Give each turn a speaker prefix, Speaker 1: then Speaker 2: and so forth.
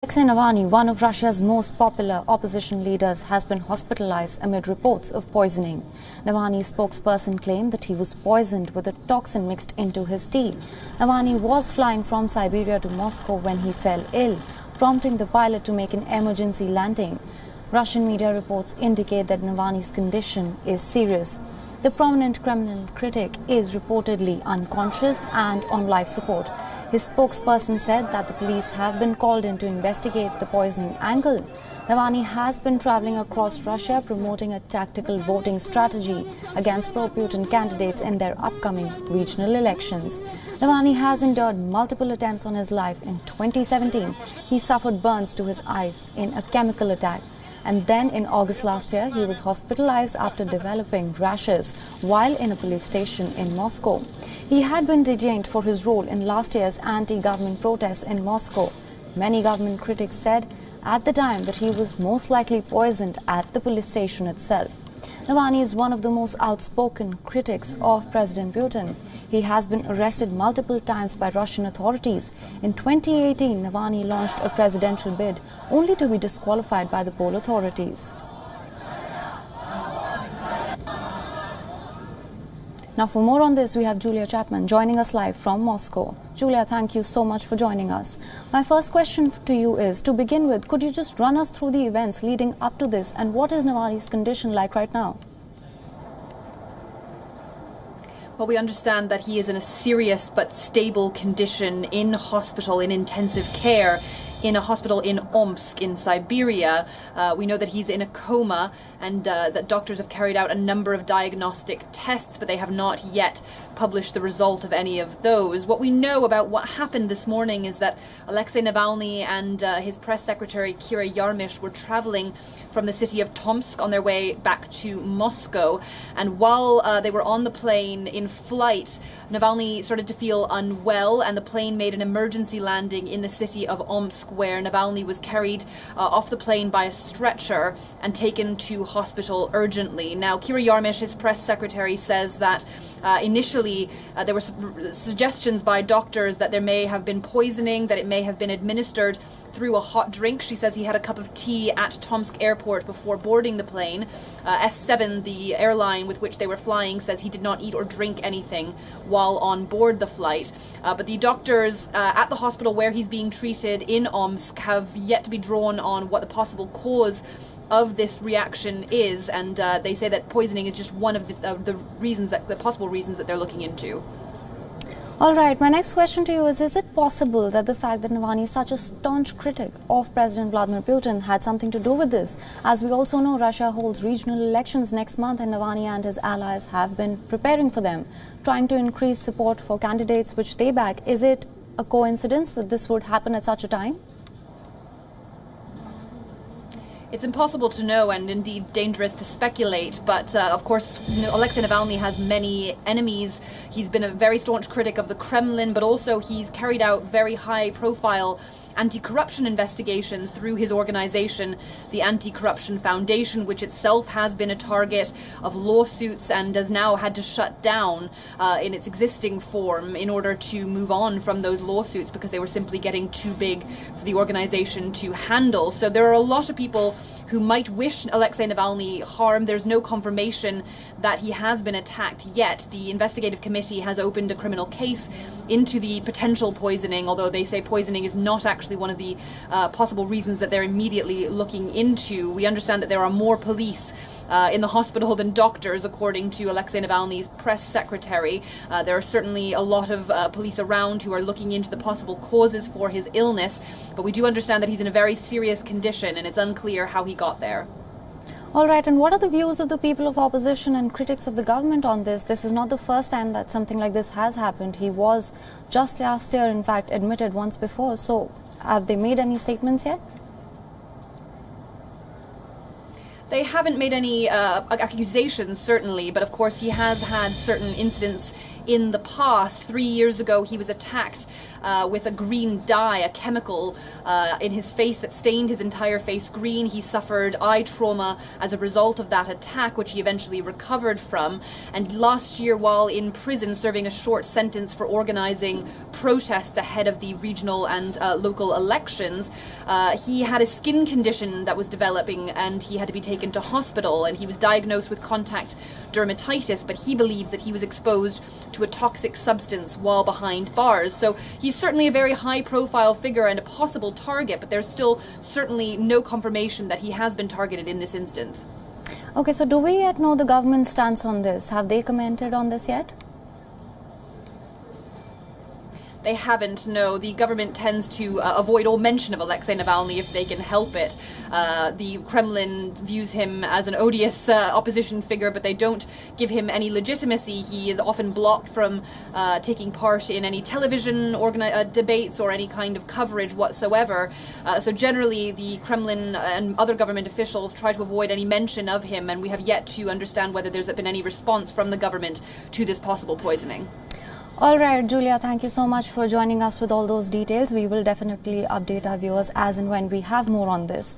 Speaker 1: Alexei Navalny, one of Russia's most popular opposition leaders, has been hospitalized amid reports of poisoning. Navalny's spokesperson claimed that he was poisoned with a toxin mixed into his tea. Navalny was flying from Siberia to Moscow when he fell ill, prompting the pilot to make an emergency landing. Russian media reports indicate that Navalny's condition is serious. The prominent Kremlin critic is reportedly unconscious and on life support. His spokesperson said that the police have been called in to investigate the poisoning angle. Navalny has been traveling across Russia promoting a tactical voting strategy against pro-Putin candidates in their upcoming regional elections. Navalny has endured multiple attempts on his life. In 2017, he suffered burns to his eyes in a chemical attack. And then in August last year, he was hospitalized after developing rashes while in a police station in Moscow. He had been detained for his role in last year's anti-government protests in Moscow. Many government critics said at the time that he was most likely poisoned at the police station itself. Navalny is one of the most outspoken critics of President Putin. He has been arrested multiple times by Russian authorities. In 2018, Navalny launched a presidential bid only to be disqualified by the poll authorities. Now, for more on this, we have Julia Chapman joining us live from Moscow. Julia, thank you so much for joining us. My first question to you is, to begin with, could you just run us through the events leading up to this, and what is Navalny's condition like right now?
Speaker 2: Well, we understand that he is in a serious but stable condition in hospital, in intensive care, in a hospital in Omsk in Siberia. We know that he's in a coma and that doctors have carried out a number of diagnostic tests, but they have not yet published the result of any of those. What we know about what happened this morning is that Alexei Navalny and his press secretary Kira Yarmysh were traveling from the city of Tomsk on their way back to Moscow. And while they were on the plane in flight, Navalny started to feel unwell, and the plane made an emergency landing in the city of Omsk, where Navalny was carried off the plane by a stretcher and taken to hospital urgently. Now, Kira Yarmysh, his press secretary, says that initially there were suggestions by doctors that there may have been poisoning, that it may have been administered through a hot drink. She says he had a cup of tea at Tomsk airport before boarding the plane. S7, the airline with which they were flying, says he did not eat or drink anything while on board the flight. But the doctors at the hospital where he's being treated in Omsk have yet to be drawn on what the possible cause of this reaction is, and they say that poisoning is just one of the possible reasons that they're looking into.
Speaker 1: All right, my next question to you is it possible that the fact that Navalny is such a staunch critic of President Vladimir Putin had something to do with this? As we also know, Russia holds regional elections next month, and Navalny and his allies have been preparing for them, trying to increase support for candidates which they back. Is it a coincidence that this would happen at such a time?
Speaker 2: It's impossible to know, and indeed dangerous to speculate, but of course Alexei Navalny has many enemies. He's been a very staunch critic of the Kremlin, but also he's carried out very high-profile anti-corruption investigations through his organization, the Anti-Corruption Foundation, which itself has been a target of lawsuits and has now had to shut down in its existing form in order to move on from those lawsuits because they were simply getting too big for the organization to handle. So there are a lot of people who might wish Alexei Navalny harm. There's no confirmation that he has been attacked yet. The investigative committee has opened a criminal case into the potential poisoning, although they say poisoning is not actually one of the possible reasons that they're immediately looking into. We understand that there are more police in the hospital than doctors, according to Alexei Navalny's press secretary. There are certainly a lot of police around who are looking into the possible causes for his illness, but we do understand that he's in a very serious condition, and it's unclear how he got there.
Speaker 1: All right, and what are the views of the people of opposition and critics of the government on this? This is not the first time that something like this has happened. He was just last year, in fact, admitted once before. So have they made any statements yet?
Speaker 2: They haven't made any accusations, certainly, but of course he has had certain incidents in the past. 3 years ago, he was attacked with a green dye, a chemical in his face that stained his entire face green. He suffered eye trauma as a result of that attack, which he eventually recovered from. And last year, while in prison serving a short sentence for organizing protests ahead of the regional and local elections, he had a skin condition that was developing and he had to be taken to hospital, and he was diagnosed with contact dermatitis, but he believes that he was exposed to a toxic substance while behind bars. So he's certainly a very high profile figure and a possible target, but there's still certainly no confirmation that he has been targeted in this instance.
Speaker 1: Okay, so do we yet know the government's stance on this? Have they commented on this yet?
Speaker 2: They haven't, no. The government tends to avoid all mention of Alexei Navalny if they can help it. The Kremlin views him as an odious opposition figure, but they don't give him any legitimacy. He is often blocked from taking part in any television debates or any kind of coverage whatsoever. So generally, the Kremlin and other government officials try to avoid any mention of him, and we have yet to understand whether there's been any response from the government to this possible poisoning.
Speaker 1: All right, Julia, thank you so much for joining us with all those details. We will definitely update our viewers as and when we have more on this.